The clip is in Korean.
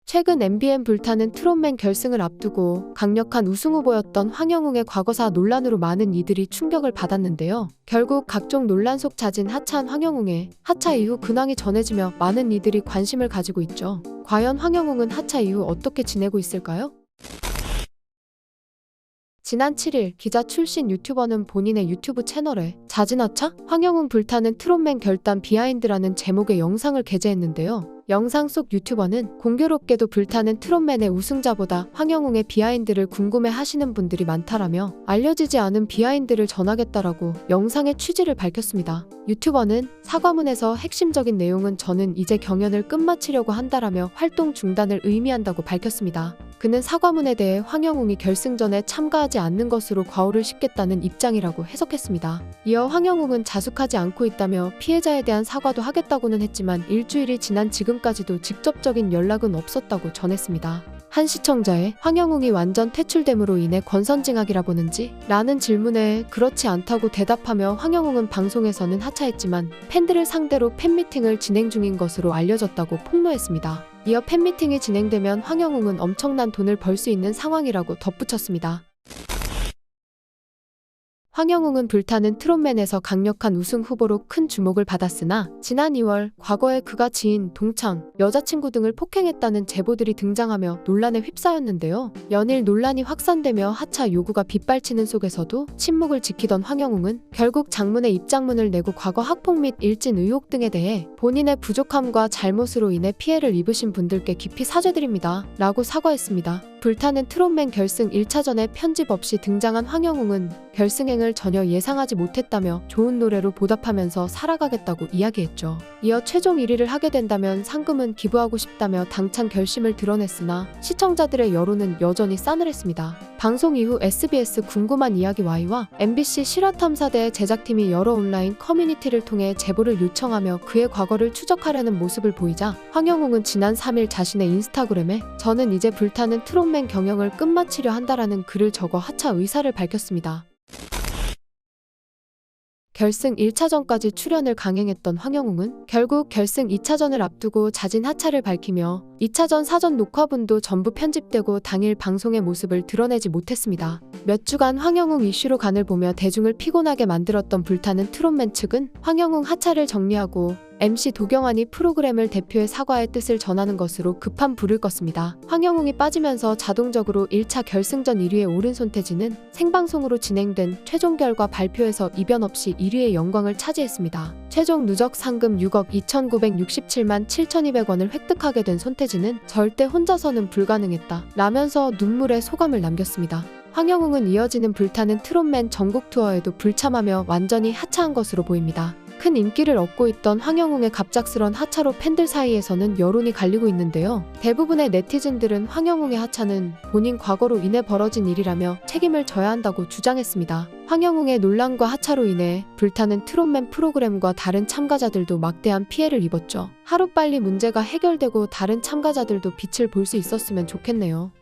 최근 MBN 불타는 트롯맨 결승을 앞두고 강력한 우승 후보였던 황영웅의 과거사 논란으로 많은 이들이 충격을 받았는데요. 결국 각종 논란 속 잦은 하차한 황영웅의 하차 이후 근황이 전해지며 많은 이들이 관심을 가지고 있죠. 과연 황영웅은 하차 이후 어떻게 지내고 있을까요? 지난 7일 기자 출신 유튜버는 본인의 유튜브 채널에 잦은 하차? 황영웅 불타는 트롯맨 결단 비하인드라는 제목의 영상을 게재했는데요. 영상 속 유튜버는 공교롭게도 불타는 트롯맨의 우승자보다 황영웅의 비하인드를 궁금해 하시는 분들이 많다라며 알려지지 않은 비하인드를 전하겠다라고 영상의 취지를 밝혔습니다. 유튜버는 사과문에서 핵심적인 내용은 저는 이제 경연을 끝마치려고 한다라며 활동 중단을 의미한다고 밝혔습니다. 그는 사과문에 대해 황영웅이 결승전에 참가하지 않는 것으로 과오를 씻겠다는 입장이라고 해석했습니다. 이어 황영웅은 자숙하지 않고 있다며 피해자에 대한 사과도 하겠다고는 했지만 일주일이 지난 지금까지도 직접적인 연락은 없었다고 전했습니다. 한 시청자의 황영웅이 완전 퇴출됨으로 인해 권선징악이라 보는지? 라는 질문에 그렇지 않다고 대답하며 황영웅은 방송에서는 하차했지만 팬들을 상대로 팬미팅을 진행 중인 것으로 알려졌다고 폭로했습니다. 이어 팬미팅이 진행되면 황영웅은 엄청난 돈을 벌 수 있는 상황이라고 덧붙였습니다. 황영웅은 불타는 트롯맨에서 강력한 우승 후보로 큰 주목을 받았으나 지난 2월 과거에 그가 지인, 동창, 여자친구 등을 폭행했다는 제보들이 등장하며 논란에 휩싸였는데요. 연일 논란이 확산되며 하차 요구가 빗발치는 속에서도 침묵을 지키던 황영웅은 결국 장문의 입장문을 내고 과거 학폭 및 일진 의혹 등에 대해 본인의 부족함과 잘못으로 인해 피해를 입으신 분들께 깊이 사죄드립니다. 라고 사과했습니다. 불타는 트롯맨 결승 1차전에 편집 없이 등장한 황영웅은 결승행을 전혀 예상하지 못했다며 좋은 노래로 보답하면서 살아가겠다고 이야기했죠. 이어 최종 1위를 하게 된다면 상금은 기부하고 싶다며 당찬 결심을 드러냈으나 시청자들의 여론은 여전히 싸늘했습니다. 방송 이후 SBS 궁금한 이야기 Y와 MBC 실화탐사대 제작팀이 여러 온라인 커뮤니티를 통해 제보를 요청하며 그의 과거를 추적하려는 모습을 보이자 황영웅은 지난 3일 자신의 인스타그램에 저는 이제 불타는 트롯맨 경영을 끝마치려 한다라는 글을 적어 하차 의사를 밝혔습니다. 결승 1차전까지 출연을 강행했던 황영웅은 결국 결승 2차전을 앞두고 잦은 하차를 밝히며 2차전 사전 녹화분도 전부 편집되고 당일 방송의 모습을 드러내지 못했습니다. 몇 주간 황영웅 이슈로 간을 보며 대중을 피곤하게 만들었던 불타는 트롯맨 측은 황영웅 하차를 정리하고 MC 도경환이 프로그램을 대표해 사과의 뜻을 전하는 것으로 급한 불을 껐습니다. 황영웅이 빠지면서 자동적으로 1차 결승전 1위에 오른 손태진은 생방송으로 진행된 최종 결과 발표에서 이변 없이 1위의 영광을 차지했습니다. 최종 누적 상금 6억 2,967만 7,200원을 획득하게 된 손태진은 절대 혼자서는 불가능했다 라면서 눈물의 소감을 남겼습니다. 황영웅은 이어지는 불타는 트롯맨 전국 투어에도 불참하며 완전히 하차한 것으로 보입니다. 큰 인기를 얻고 있던 황영웅의 갑작스런 하차로 팬들 사이에서는 여론이 갈리고 있는데요. 대부분의 네티즌들은 황영웅의 하차는 본인 과거로 인해 벌어진 일이라며 책임을 져야 한다고 주장했습니다. 황영웅의 논란과 하차로 인해 불타는 트롯맨 프로그램과 다른 참가자들도 막대한 피해를 입었죠. 하루빨리 문제가 해결되고 다른 참가자들도 빛을 볼 수 있었으면 좋겠네요.